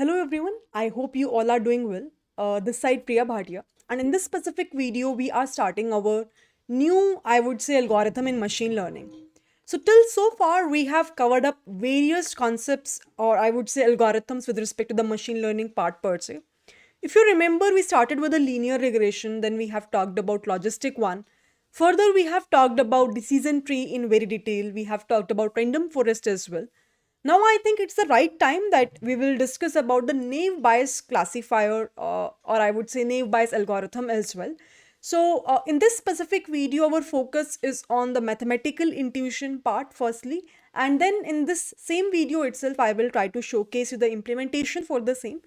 Hello everyone, I hope you all are doing well. This side Priya Bhatia, and in this specific video, we are starting our new, I would say, algorithm in machine learning. So, till so far, we have covered up various concepts, or I would say, algorithms with respect to the machine learning part per se. If you remember, we started with a linear regression, then we have talked about logistic one. Further, we have talked about decision tree in very detail. We have talked about random forest as well. Now I think it's the right time that we will discuss about the naive Bayes classifier, or I would say naive Bayes algorithm as well. So in this specific video, our focus is on the mathematical intuition part firstly, and then in this same video itself, I will try to showcase you the implementation for the same.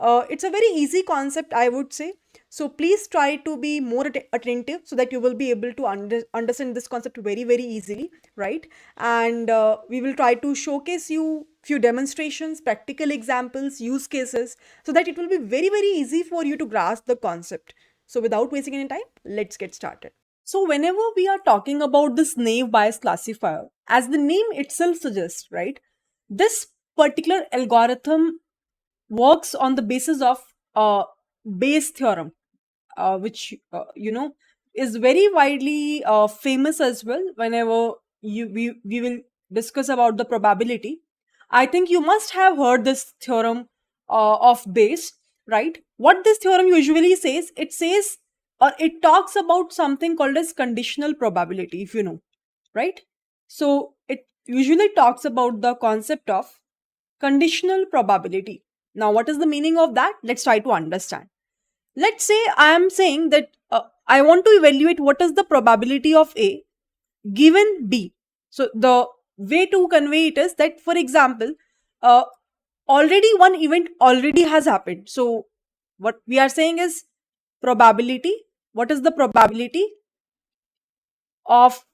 It's a very easy concept, I would say. So please try to be more attentive so that you will be able to understand this concept very, very easily, right? And we will try to showcase you few demonstrations, practical examples, use cases, so that it will be very, very easy for you to grasp the concept. So without wasting any time, let's get started. So whenever we are talking about this naive Bayes classifier, as the name itself suggests, right? This particular algorithm works on the basis of Bayes theorem, which is very widely famous as well. Whenever we will discuss about the probability, I think you must have heard this theorem of Bayes, right? What this theorem usually says, it says, or it talks about something called as conditional probability, if you know, right? So it usually talks about the concept of conditional probability. Now, what is the meaning of that? Let's try to understand. Let's say I am saying that I want to evaluate what is the probability of A given B. So, the way to convey it is that, for example, uh, already one event already has happened. So, what we are saying is probability. What is the probability of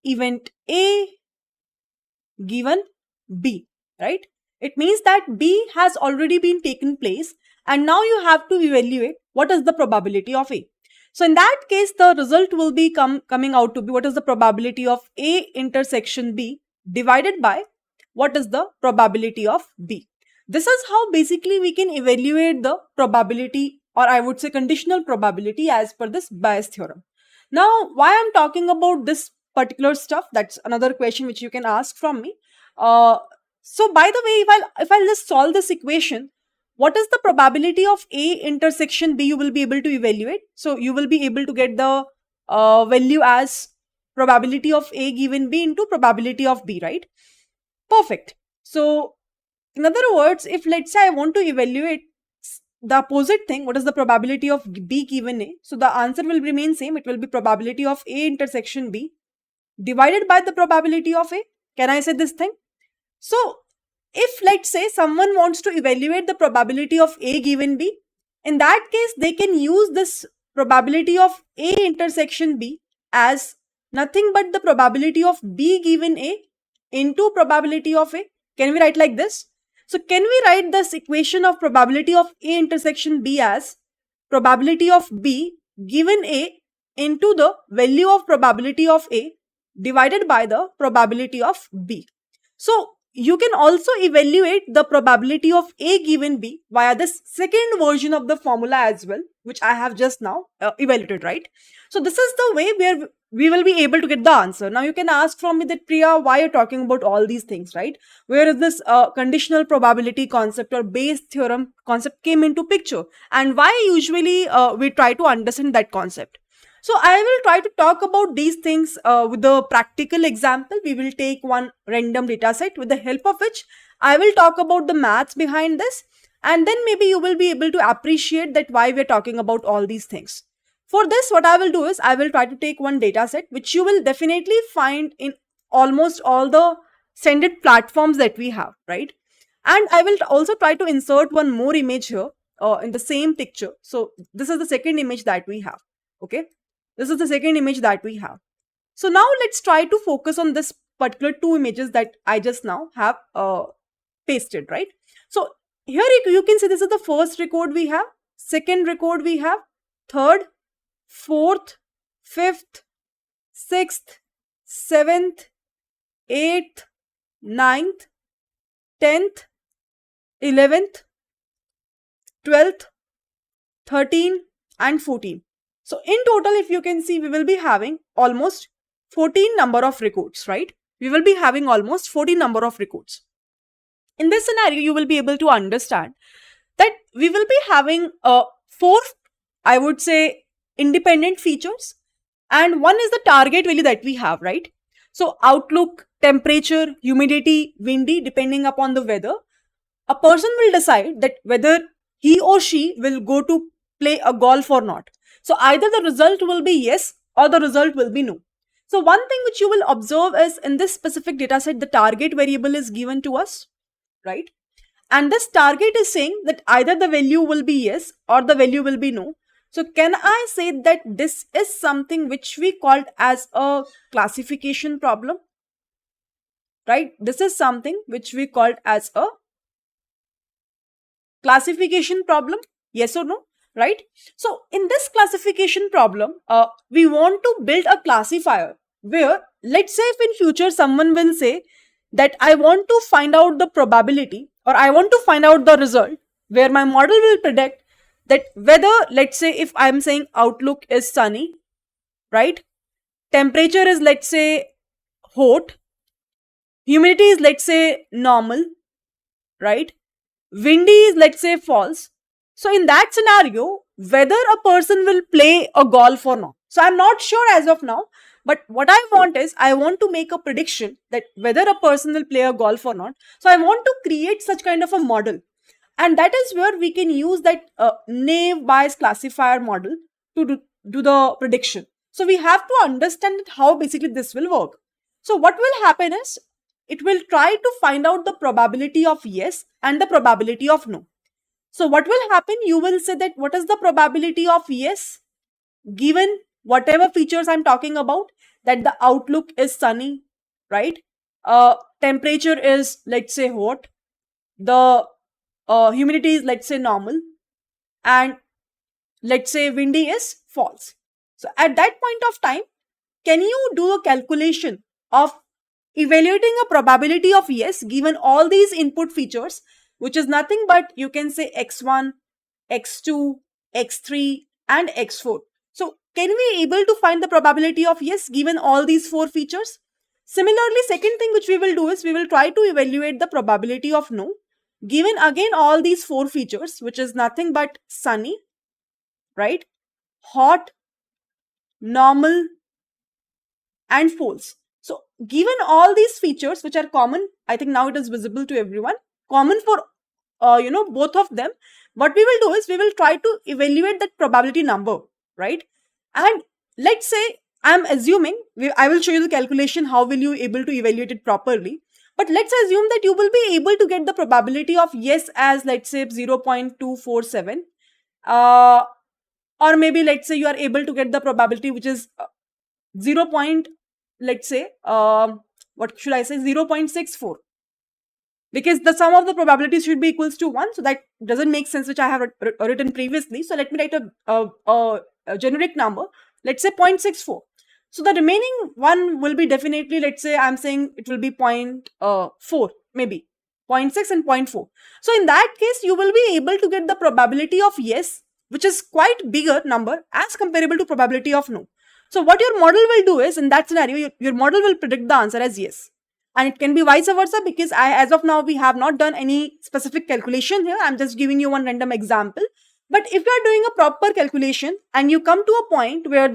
event A given B, right? It means that B has already been taken place and now you have to evaluate what is the probability of A. So in that case, the result will be coming out to be what is the probability of A intersection B divided by what is the probability of B. This is how basically we can evaluate the probability, or I would say conditional probability, as per this Bayes theorem. Now, why I'm talking about this particular stuff, that's another question which you can ask from me. uh, so by the way, if I'll just solve this equation, what is the probability of A intersection B, you will be able to evaluate. So you will be able to get the value as probability of A given B into probability of B, right? Perfect. So in other words, if let's say I want to evaluate the opposite thing, what is the probability of B given A? So the answer will remain same. It will be probability of A intersection B divided by the probability of A. Can I say this thing? So if let's say someone wants to evaluate the probability of A given B, in that case they can use this probability of A intersection B as nothing but the probability of B given A into probability of A. Can we write like this? So can we write this equation of probability of A intersection B as probability of B given A into the value of probability of A divided by the probability of B. So you can also evaluate the probability of A given B via this second version of the formula as well, which I have just now evaluated, right? So this is the way where we will be able to get the answer. Now you can ask from me that, Priya, why you're talking about all these things, right? Where is this conditional probability concept or Bayes theorem concept came into picture, and why usually we try to understand that concept? So I will try to talk about these things with the practical example. We will take one random data set with the help of which I will talk about the maths behind this, and then maybe you will be able to appreciate that why we're talking about all these things. For this, what I will do is I will try to take one data set which you will definitely find in almost all the standard platforms that we have, right? And I will also try to insert one more image here in the same picture. So this is the second image that we have. Okay, this is the second image that we have. So now let's try to focus on this particular two images that I just now have pasted, right? So here you can see this is the first record we have, second record we have, third, fourth, fifth, sixth, seventh, eighth, ninth, 10th, 11th, 12th, 13, and 14. So in total, if you can see, we will be having almost 14 number of records, right? We will be having almost 14 number of records. In this scenario, you will be able to understand that we will be having four, I would say, independent features, and one is the target value that we have, right? So outlook, temperature, humidity, windy, depending upon the weather, a person will decide that whether he or she will go to play a golf or not. So either the result will be yes or the result will be no. So one thing which you will observe is in this specific data set, the target variable is given to us, right? And this target is saying that either the value will be yes or the value will be no. So can I say that this is something which we called as a classification problem, right? This is something which we called as a classification problem, yes or no, right? So in this classification problem, we want to build a classifier where, let's say if in future someone will say that I want to find out the probability or I want to find out the result, where my model will predict that whether, let's say if I'm saying outlook is sunny, right? Temperature is, let's say, hot, humidity is, let's say, normal, right? Windy is, let's say, false. So in that scenario, whether a person will play a golf or not. So I'm not sure as of now, but what I want is I want to make a prediction that whether a person will play a golf or not. So I want to create such kind of a model, and that is where we can use that naive Bayes classifier model to do the prediction. So we have to understand how basically this will work. So what will happen is it will try to find out the probability of yes and the probability of no. So what will happen? You will say that what is the probability of yes given whatever features I'm talking about, that the outlook is sunny, right? Temperature is, let's say, hot. The humidity is, let's say, normal, and let's say windy is false. So at that point of time, can you do a calculation of evaluating a probability of yes given all these input features, which is nothing but you can say x1, x2, x3, and x4. So can we able to find the probability of yes given all these four features? Similarly, second thing which we will do is we will try to evaluate the probability of no given again all these four features, which is nothing but sunny, right? Hot, normal, and false. So given all these features which are common, I think now it is visible to everyone, common for both of them, what we will do is we will try to evaluate that probability number, right? And let's say I'm assuming, I will show you the calculation how will you able to evaluate it properly. But let's assume that you will be able to get the probability of yes as, let's say, 0.247, or maybe let's say you are able to get the probability which is 0. Let's say what should I say, 0.64, because the sum of the probabilities should be equals to 1, so that doesn't make sense, which I have written previously. So let me write a generic number, let's say 0.64. So the remaining one will be definitely, let's say I'm saying it will be 0.4, maybe 0.6 and 0.4. So in that case, you will be able to get the probability of yes, which is quite bigger number as comparable to probability of no. So what your model will do is, in that scenario, your model will predict the answer as yes. And it can be vice versa, because as of now, we have not done any specific calculation here. I'm just giving you one random example. But if you are doing a proper calculation and you come to a point where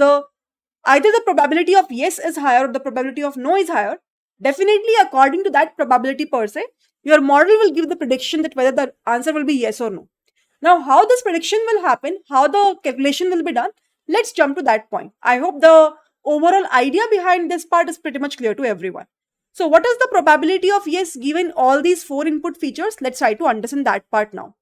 either the probability of yes is higher or the probability of no is higher, definitely according to that probability per se, your model will give the prediction that whether the answer will be yes or no. Now, how this prediction will happen, how the calculation will be done, let's jump to that point. I hope the overall idea behind this part is pretty much clear to everyone. So what is the probability of yes given all these four input features? Let's try to understand that part now.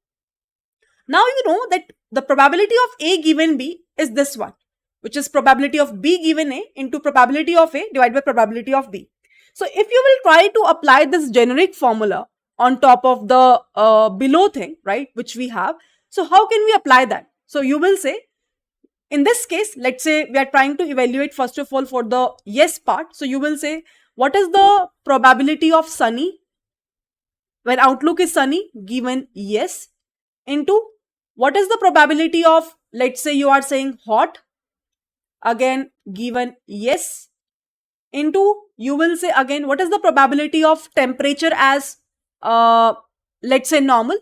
Now you know that the probability of A given B is this one, which is probability of B given A into probability of A divided by probability of B. So if you will try to apply this generic formula on top of the below thing, right, which we have, so how can we apply that? So you will say, in this case, let's say we are trying to evaluate first of all for the yes part. So you will say, what is the probability of sunny when outlook is sunny given yes into What is the probability of, let's say you are saying hot, again given yes, into, you will say again, what is the probability of temperature as, let's say normal,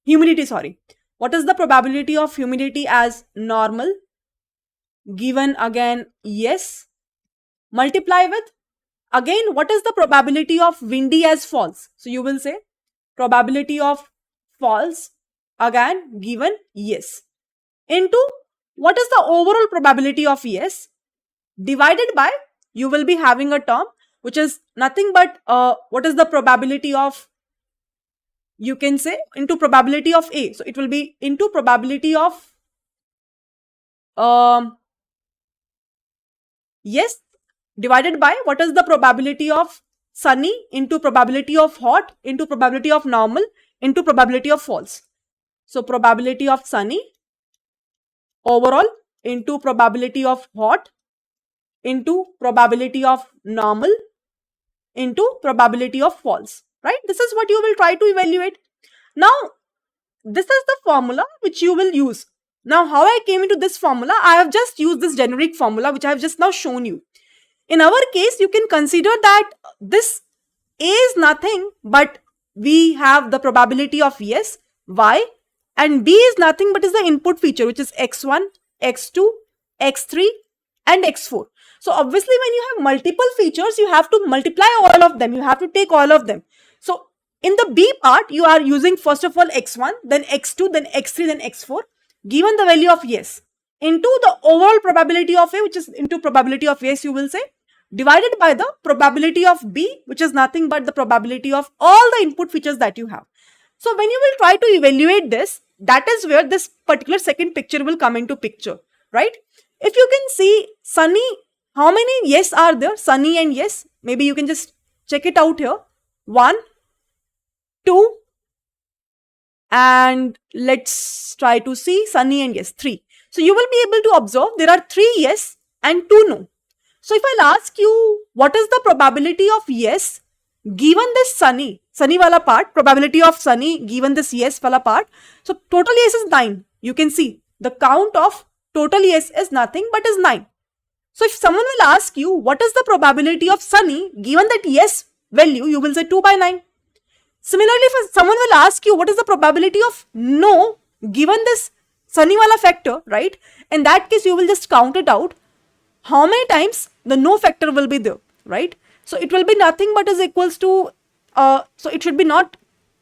humidity, sorry. What is the probability of humidity as normal, given again yes, multiply with, again, what is the probability of windy as false? So you will say probability of false, again given yes, into what is the overall probability of yes, divided by, you will be having a term which is nothing but what is the probability of, you can say, into probability of A. So it will be into probability of yes, divided by what is the probability of sunny into probability of hot into probability of normal into probability of false. So probability of sunny overall into probability of hot into probability of normal into probability of false, right? This is what you will try to evaluate. Now, this is the formula which you will use. Now, how I came into this formula, I have just used this generic formula which I have just now shown you. In our case, you can consider that this A is nothing but we have the probability of yes, y, and B is nothing but is the input feature which is x1, x2, x3 and x4. So obviously when you have multiple features, you have to multiply all of them. You have to take all of them. So in the B part, you are using first of all x1, then x2, then x3, then x4, given the value of yes, into the overall probability of A, which is into probability of yes, you will say, divided by the probability of B, which is nothing but the probability of all the input features that you have. So when you will try to evaluate this, that is where this particular second picture will come into picture, right? If you can see sunny, how many yes are there? Sunny and yes. Maybe you can just check it out here. 1, 2, and let's try to see sunny and yes, 3. So you will be able to observe there are 3 yes and 2 no. So if I'll ask you what is the probability of yes given this sunny wala part, probability of sunny given this yes wala part. So total yes is 9. You can see the count of total yes is nothing but is 9. So if someone will ask you what is the probability of sunny given that yes value, you will say 2 by 9. Similarly, if someone will ask you what is the probability of no given this sunny wala factor, right? In that case, you will just count it out. How many times the no factor will be there, right? So it will be nothing but is equals to, so it should be not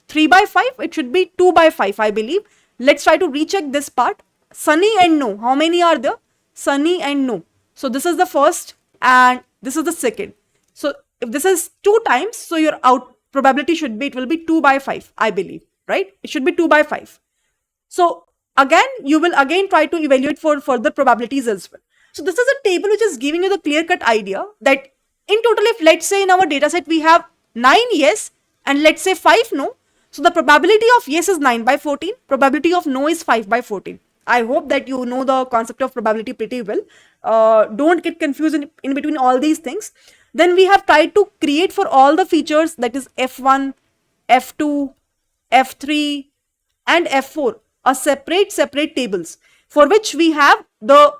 3 by 5, it should be 2 by 5, I believe. Let's try to recheck this part. Sunny and no, how many are there? Sunny and no. So this is the first and this is the second. So if this is 2 times, so your out probability should be, it will be 2 by 5, I believe, right? It should be 2 by 5. So again, you will again try to evaluate for further probabilities as well. So this is a table which is giving you the clear-cut idea that in total, if let's say in our data set we have 9 yes and let's say 5 no, so the probability of yes is 9 by 14, probability of no is 5 by 14. I hope that you know the concept of probability pretty well. Don't get confused in between all these things. Then we have tried to create for all the features, that is F1, F2, F3 and F4, a separate tables for which we have the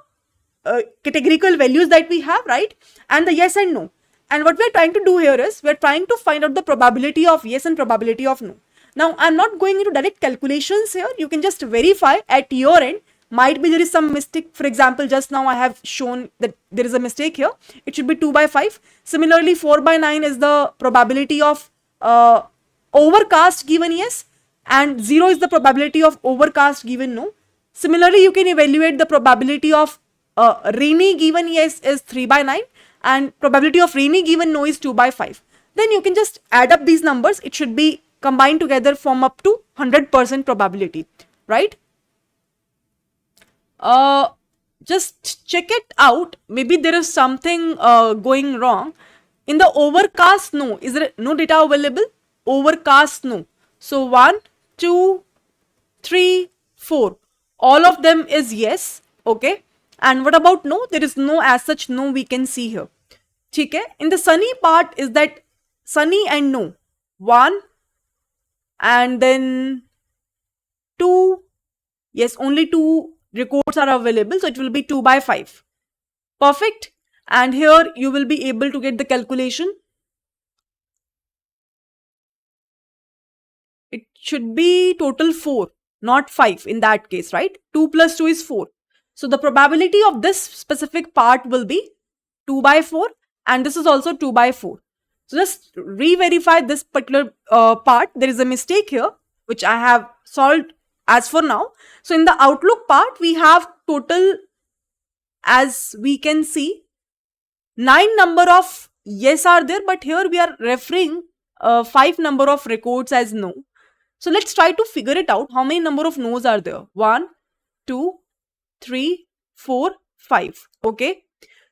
categorical values that we have, right? And the yes and no. And what we're trying to do here is we're trying to find out the probability of yes and probability of no. Now, I'm not going into direct calculations here. You can just verify at your end. Might be there is some mistake. For example, just now I have shown that there is a mistake here. It should be 2 by 5. Similarly, 4 by 9 is the probability of overcast given yes, and 0 is the probability of overcast given no. Similarly, you can evaluate the probability of rainy given yes is 3 by 9 and probability of rainy given no is 2 by 5. Then you can just add up these numbers. It should be combined together form up to 100% probability, right? Just check it out. Maybe there is something going wrong. In the overcast no, is there no data available? Overcast no. So 1, 2, 3, 4. All of them is yes. Okay. And what about no? There is no as such no we can see here. Okay. In the sunny part is that sunny and no. 1 and then 2 Yes, only 2 records are available, so it will be 2 by 5. Perfect. And here you will be able to get the calculation. It should be total 4, not 5 in that case, right? 2 plus 2 is 4. So the probability of this specific part will be 2 by 4, and this is also 2 by 4. So just re-verify this particular part. There is a mistake here which I have solved as for now. So in the outlook part, we have total, as we can see, 9 number of yes are there, but here we are referring 5 number of records as no. So let's try to figure it out. How many number of no's are there? 1, 2, 3, 4, 5. Okay.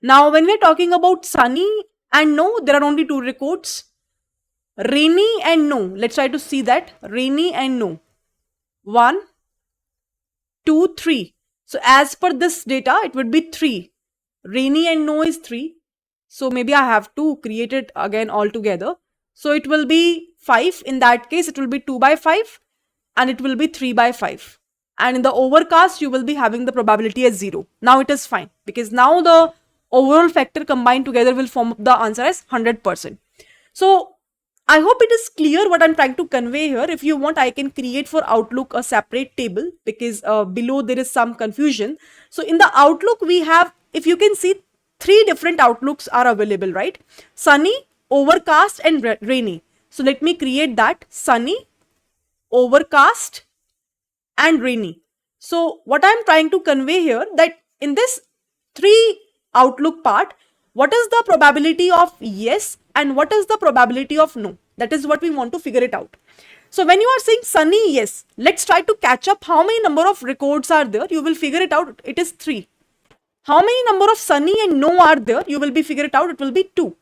Now when we're talking about sunny and no, there are only 2 records. Rainy and no. Let's try to see that. Rainy and no. 1, 2, 3. So as per this data, it would be 3. Rainy and no is 3. So maybe I have to create it again altogether. So it will be 5. In that case, it will be 2 by 5 and it will be 3 by 5. And in the overcast, you will be having the probability as 0. Now it is fine because now the overall factor combined together will form the answer as 100%. So I hope it is clear what I'm trying to convey here. If you want, I can create for Outlook a separate table because below there is some confusion. So in the Outlook, we have, if you can see, 3 different outlooks are available, right? Sunny, overcast and rainy. So let me create that. Sunny, overcast and rainy. So what I'm trying to convey here, that in this 3 outlook part, what is the probability of yes and what is the probability of no? That is what we want to figure it out. So when you are saying sunny, yes, let's try to catch up how many number of records are there. You will figure it out. It is 3. How many number of sunny and no are there? You will be figure it out. It will be 2.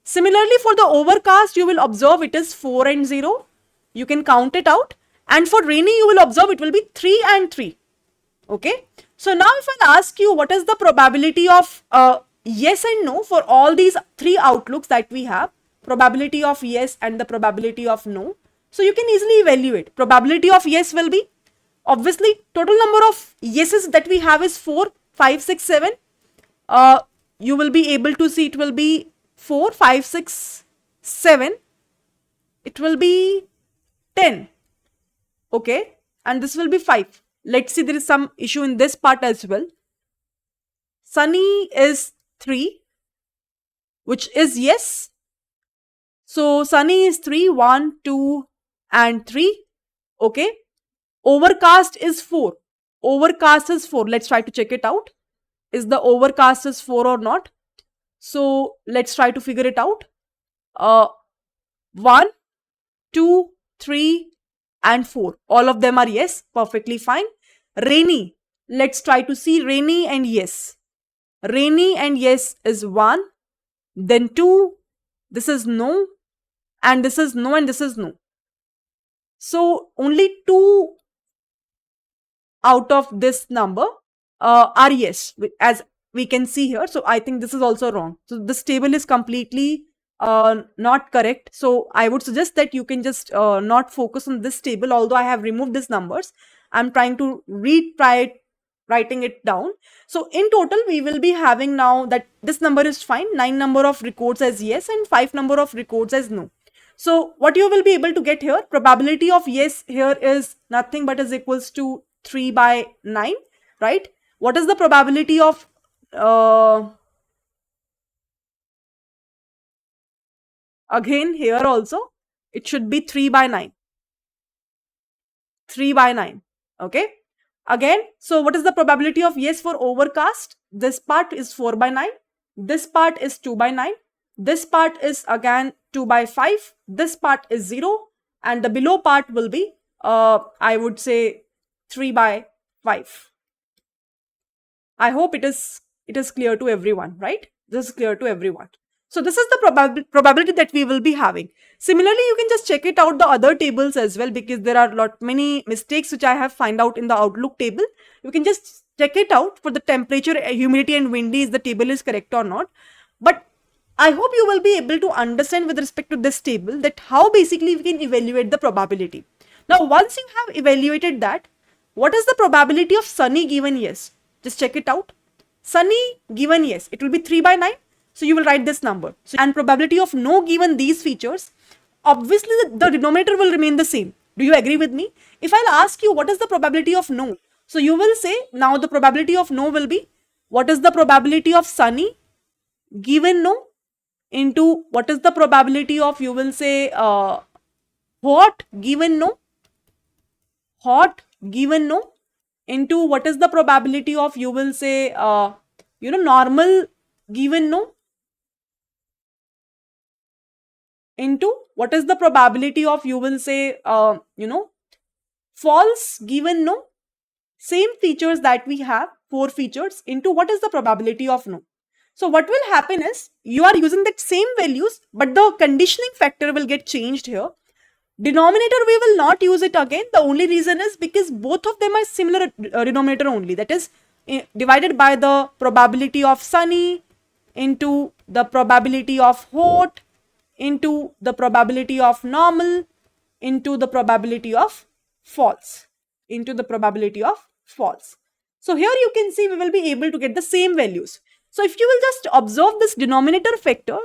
Similarly, for the overcast, you will observe it is 4 and 0. You can count it out. And for rainy, you will observe it will be 3 and 3. Okay. So now if I ask you what is the probability of yes and no for all these 3 outlooks that we have, probability of yes and the probability of no. So you can easily evaluate. Probability of yes will be, obviously, total number of yeses that we have is 4, 5, 6, 7. You will be able to see it will be 4, 5, 6, 7. It will be 10. Okay. And this will be 5. Let's see, there is some issue in this part as well. Sunny is 3, which is yes. So sunny is 3, 1, 2 and 3. Okay. Overcast is 4. Overcast is 4. Let's try to check it out. Is the overcast is 4 or not? So let's try to figure it out. 1, 2, 3 and 4. All of them are yes. Perfectly fine. Rainy. Let's try to see rainy and yes. Rainy and yes is 1. Then 2. This is no. And this is no and this is no. So only 2 out of this number are yes, as we can see here. So I think this is also wrong. So this table is completely not correct. So I would suggest that you can just not focus on this table. Although I have removed these numbers, I'm trying to try writing it down. So in total, we will be having now that this number is fine. 9 number of records as yes and 5 number of records as no. So what you will be able to get here, probability of yes here is nothing but is equals to 3 by 9, right? What is the probability of again here also it should be 3 by 9. 3 by 9. Okay. Again, so what is the probability of yes for overcast? This part is 4 by 9. This part is 2 by 9. This part is again 2 by 5. This part is 0. And the below part will be, I would say 3 by 5. I hope it is clear to everyone, right? This is clear to everyone. So this is the probability that we will be having. Similarly, you can just check it out the other tables as well, because there are many mistakes which I have find out in the Outlook table. You can just check it out for the temperature, humidity and windy, is the table is correct or not. But I hope you will be able to understand with respect to this table that how basically we can evaluate the probability. Now, once you have evaluated that, what is the probability of Sunny given yes? Just check it out. Sunny given yes, it will be 3 by 9. So you will write this number. So, and probability of no given these features, obviously the denominator will remain the same. Do you agree with me? If I'll ask you what is the probability of no, so you will say now the probability of no will be what is the probability of Sunny given no into what is the probability of, you will say, hot given no, hot given no, into what is the probability of, you will say, normal given no, into what is the probability of, you will say, false given no. Same features that we have, 4 features, into what is the probability of no. So what will happen is you are using that same values, but the conditioning factor will get changed here. Denominator, we will not use it again. The only reason is because both of them are similar denominator only. That is divided by the probability of Sunny into the probability of hot into the probability of normal into the probability of false into the probability of false. So here you can see we will be able to get the same values. So if you will just observe this denominator factor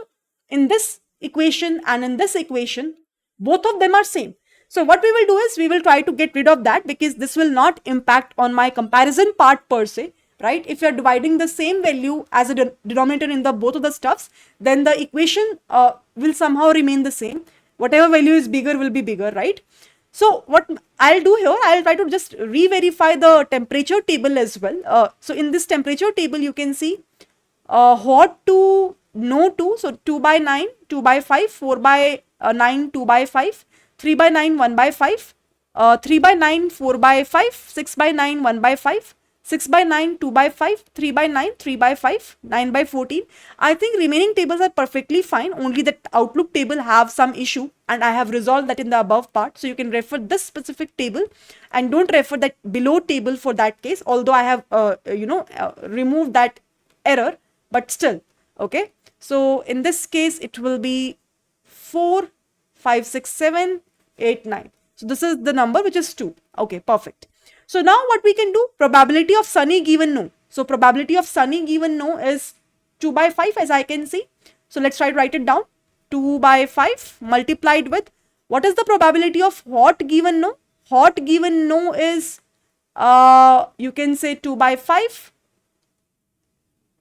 in this equation and in this equation, both of them are same. So what we will do is we will try to get rid of that because this will not impact on my comparison part per se, right? If you are dividing the same value as a denominator in the both of the stuffs, then the equation will somehow remain the same. Whatever value is bigger will be bigger, right? So what I'll do here, I'll try to just re-verify the temperature table as well. So in this temperature table, you can see hot to no 2, so 2 by 9, 2 by 5, 4 by 9, 2 by 5, 3 by 9, 1 by 5, 3 by 9, 4 by 5, 6 by 9, 1 by 5, 6 by 9, 2 by 5, 3 by 9, 3 by 5, 9 by 14. I think remaining tables are perfectly fine. Only that Outlook table have some issue and I have resolved that in the above part. So you can refer this specific table and don't refer that below table for that case. Although I have, removed that error, but still, okay. So in this case, it will be 4, 5, 6, 7, 8, 9. So this is the number which is 2. Okay, perfect. So now what we can do, probability of Sunny given no. So probability of Sunny given no is 2 by 5 as I can see. So let's try to write it down. 2 by 5 multiplied with, what is the probability of hot given no? Hot given no is, you can say 2 by 5.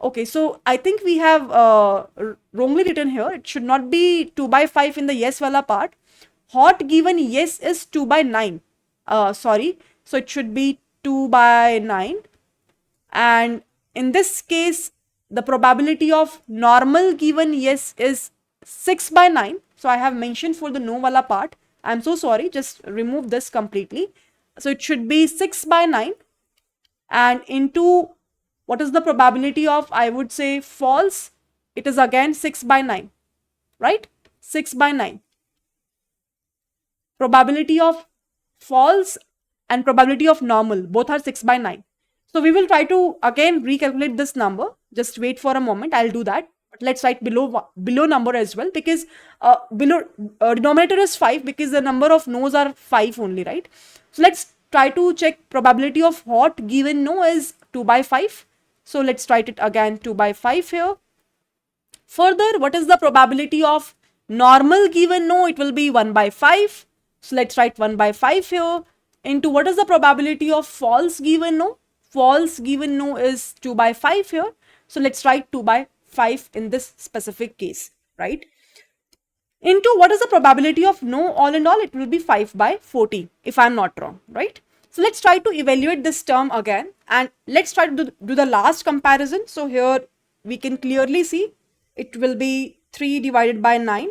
Okay, so I think we have wrongly written here. It should not be 2 by 5 in the yes wala part. Hot given yes is 2 by 9. Sorry. So it should be 2 by 9. And in this case, the probability of normal given yes is 6 by 9. So I have mentioned for the no wala part. I'm so sorry. Just remove this completely. So it should be 6 by 9. And into what is the probability of, I would say, false? It is again 6 by 9, right? 6 by 9. Probability of false and probability of normal, both are 6 by 9. So we will try to again recalculate this number. Just wait for a moment. I'll do that. But let's write below number as well, because below denominator is 5 because the number of no's are 5 only, right? So let's try to check probability of hot given no is 2 by 5. So let's write it again 2 by 5 here. Further, what is the probability of normal given no? It will be 1 by 5. So let's write 1 by 5 here. Into what is the probability of false given no? False given no is 2 by 5 here. So let's write 2 by 5 in this specific case, right? Into what is the probability of no? All in all, it will be 5 by 40 if I'm not wrong, right? So let's try to evaluate this term again and let's try to do the last comparison. So here we can clearly see it will be 3 divided by 9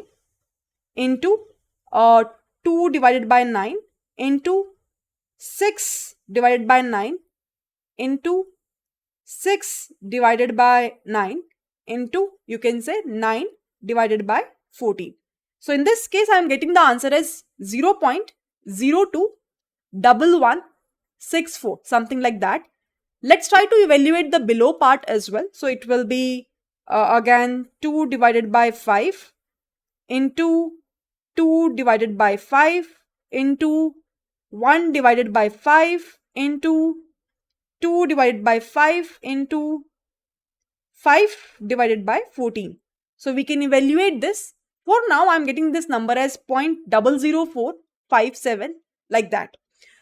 into 2 divided by 9 into 6 divided by 9 into 6 divided by 9 into, you can say, 9 divided by 14. So in this case, I am getting the answer as 0.021164, something like that. Let's try to evaluate the below part as well. So it will be again 2 divided by 5 into 2 divided by 5 into 1 divided by 5 into 2 divided by 5 into 5 divided by 14. So we can evaluate this. For now, I'm getting this number as 0.00457, like that.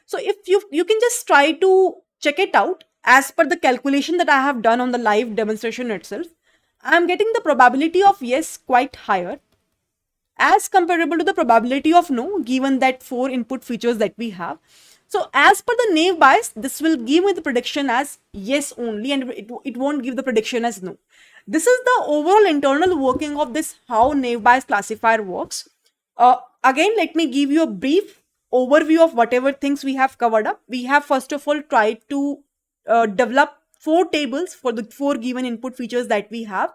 So if you can just try to check it out as per the calculation that I have done on the live demonstration itself. I'm getting the probability of yes quite higher as comparable to the probability of no, given that 4 input features that we have. So as per the naive Bayes, this will give me the prediction as yes only, and it won't give the prediction as no. This is the overall internal working of this how naive Bayes classifier works. Again, let me give you a brief overview of whatever things we have covered up. We have first of all tried to develop 4 tables for the 4 given input features that we have.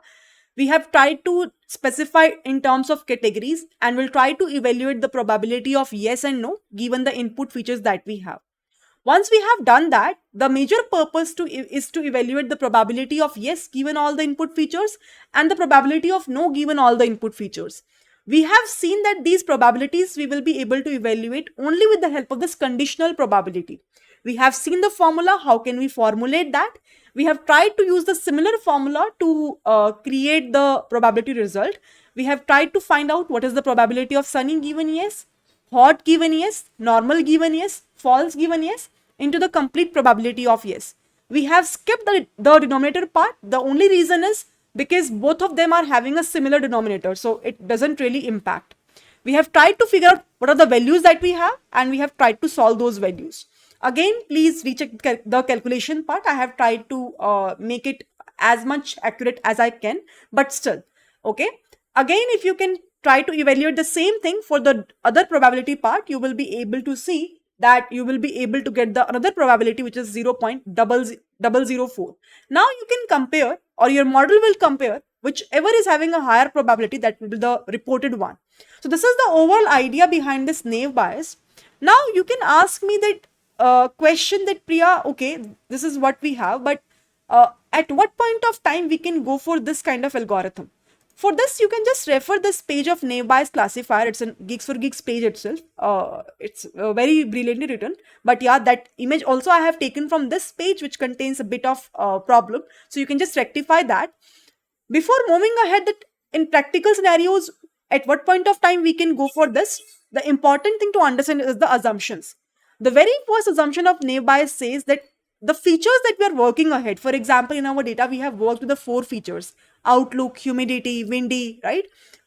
We have tried to specify in terms of categories, and we'll try to evaluate the probability of yes and no given the input features that we have. Once we have done that, the major purpose is to evaluate the probability of yes given all the input features and the probability of no given all the input features. We have seen that these probabilities we will be able to evaluate only with the help of this conditional probability. We have seen the formula. How can we formulate that? We have tried to use the similar formula to create the probability result. We have tried to find out what is the probability of sunny given yes, hot given yes, normal given yes, false given yes, into the complete probability of yes. We have skipped the denominator part. The only reason is because both of them are having a similar denominator, so it doesn't really impact. We have tried to figure out what are the values that we have, and we have tried to solve those values. Again, please recheck the calculation part. I have tried to make it as much accurate as I can, but still, okay. Again, if you can try to evaluate the same thing for the other probability part, you will be able to see that you will be able to get the another probability, which is 0.004. Now you can compare, or your model will compare whichever is having a higher probability, that will be the reported one. So this is the overall idea behind this naive Bayes. Now you can ask me that question that Priya, okay, this is what we have, but at what point of time we can go for this kind of algorithm? For this, you can just refer this page of naive Bayes classifier. It's in Geeks for Geeks page itself. It's very brilliantly written. But yeah, that image also I have taken from this page, which contains a bit of problem. So you can just rectify that. Before moving ahead, that in practical scenarios, at what point of time we can go for this, the important thing to understand is the assumptions. The very first assumption of naive Bayes says that the features that we are working ahead, for example, in our data, we have worked with the 4 features: outlook, humidity, windy, right?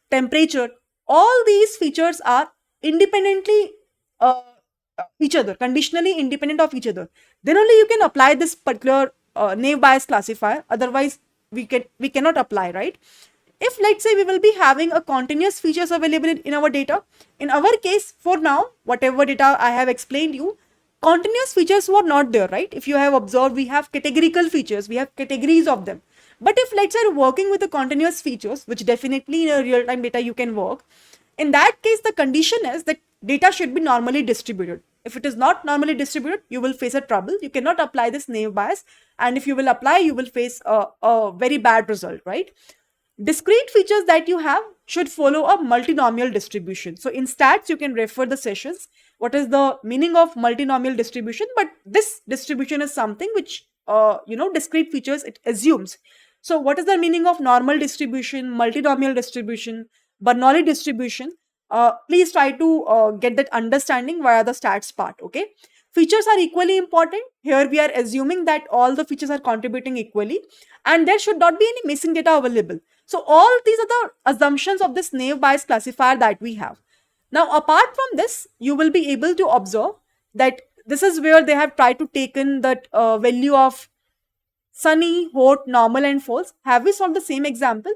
Temperature. All these features are independently each other, conditionally independent of each other. Then only you can apply this particular naive Bayes classifier. Otherwise, we cannot apply, right? If let's say we will be having a continuous features available in our data, in our case, for now, whatever data I have explained you, continuous features were not there, right? If you have observed, we have categorical features, we have categories of them. But if let's say you're working with the continuous features, which definitely in a real-time data you can work, in that case, the condition is that data should be normally distributed. If it is not normally distributed, you will face a trouble. You cannot apply this naive Bayes, and if you will apply, you will face a very bad result, right? Discrete features that you have should follow a multinomial distribution. So in stats, you can refer the sessions. What is the meaning of multinomial distribution? But this distribution is something which, discrete features, it assumes. So what is the meaning of normal distribution, multinomial distribution, Bernoulli distribution? Please try to get that understanding via the stats part, okay? Features are equally important. Here we are assuming that all the features are contributing equally, and there should not be any missing data available. So all these are the assumptions of this naive Bayes classifier that we have. Now, apart from this, you will be able to observe that this is where they have tried to take in that value of sunny, hot, normal and false. Have we solved the same example?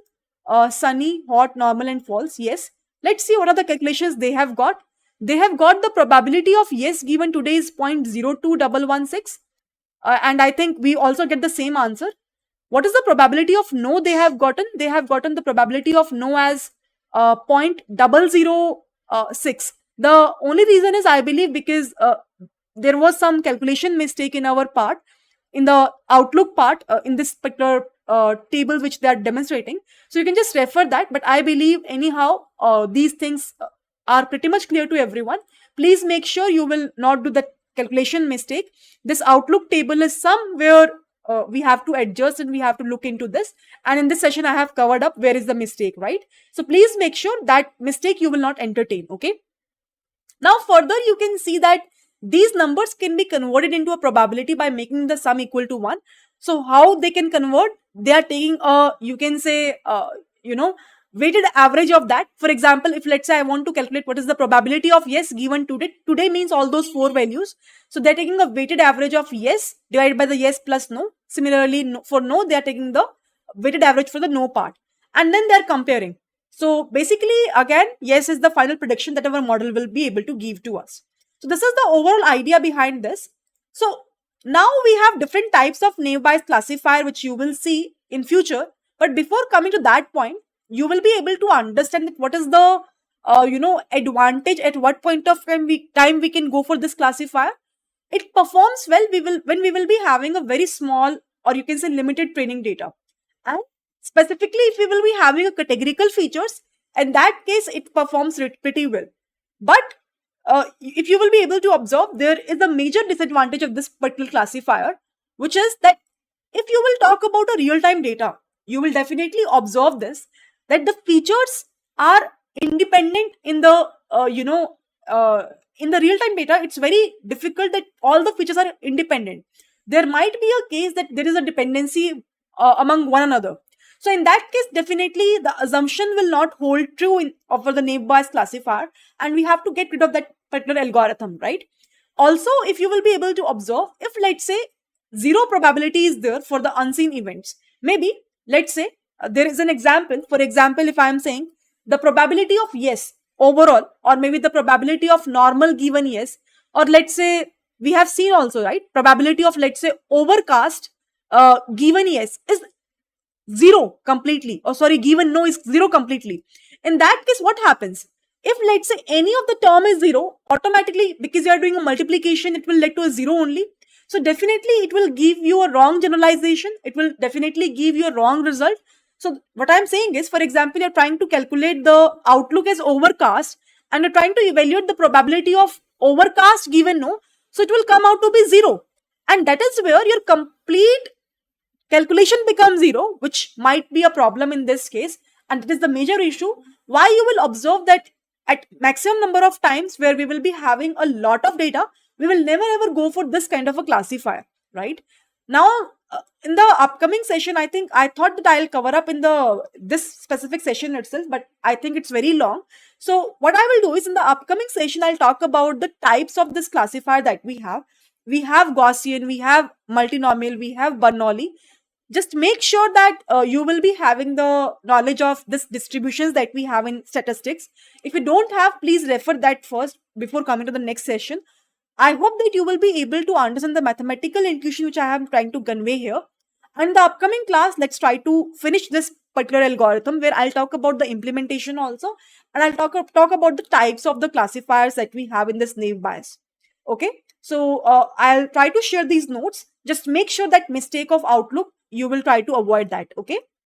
Sunny, hot, normal and false. Yes. Let's see what are the calculations they have got. They have got the probability of yes given today is 0.02116. And I think we also get the same answer. What is the probability of no they have gotten? They have gotten the probability of no as 0.006. The only reason is, I believe, because there was some calculation mistake in our part, in the outlook part, in this particular table which they are demonstrating. So you can just refer that. But I believe anyhow, these things are pretty much clear to everyone. Please make sure you will not do that calculation mistake. This Outlook table is somewhere we have to adjust and we have to look into this. And in this session, I have covered up where is the mistake, right? So please make sure that mistake you will not entertain, okay? Now further, you can see that these numbers can be converted into a probability by making the sum equal to 1. So how they can convert? They are taking a, you can say, weighted average of that. For example, if let's say I want to calculate what is the probability of yes given today. Today means all those 4 values. So they're taking a weighted average of yes divided by the yes plus no. Similarly, for no, they are taking the weighted average for the no part. And then they're comparing. So basically, again, yes is the final prediction that our model will be able to give to us. So this is the overall idea behind this. So now we have different types of naive Bayes classifier which you will see in future. But before coming to that point, you will be able to understand that what is the advantage at what point of time we can go for this classifier. It performs well when we will be having a very small, or you can say limited training data. And specifically, if we will be having a categorical features, in that case, it performs pretty well. But if you will be able to observe, there is a major disadvantage of this particular classifier, which is that if you will talk about a real-time data, you will definitely observe this, that the features are independent in the, in the real-time data. It's very difficult that all the features are independent. There might be a case that there is a dependency among one another. So in that case, definitely the assumption will not hold true for the naive Bayes classifier, and we have to get rid of that particular algorithm, right? Also, if you will be able to observe, if let's say 0 probability is there for the unseen events, maybe let's say there is an example. For example, if I am saying the probability of yes overall, or maybe the probability of normal given yes, or let's say we have seen also, right, probability of let's say overcast given yes is 0 completely, or sorry, given no is 0 completely. In that case, what happens? If let's say any of the term is 0, automatically, because you are doing a multiplication, it will lead to a 0 only. So definitely it will give you a wrong generalization. It will definitely give you a wrong result. So what I'm saying is, for example, you're trying to calculate the outlook as overcast, and you're trying to evaluate the probability of overcast given no. So it will come out to be 0. And that is where your complete calculation becomes 0, which might be a problem in this case. And that is the major issue why you will observe that at maximum number of times where we will be having a lot of data, we will never ever go for this kind of a classifier, right? Now, in the upcoming session, I thought that I'll cover up in this specific session itself, but I think it's very long. So what I will do is, in the upcoming session, I'll talk about the types of this classifier that we have. We have Gaussian, we have multinomial, we have Bernoulli. Just make sure that you will be having the knowledge of this distributions that we have in statistics. If you don't have, please refer that first before coming to the next session. I hope that you will be able to understand the mathematical intuition which I am trying to convey here. And the upcoming class, let's try to finish this particular algorithm, where I'll talk about the implementation also, and I'll talk about the types of the classifiers that we have in this naive Bayes. Okay, so I'll try to share these notes. Just make sure that mistake of outlook, you will try to avoid that. Okay.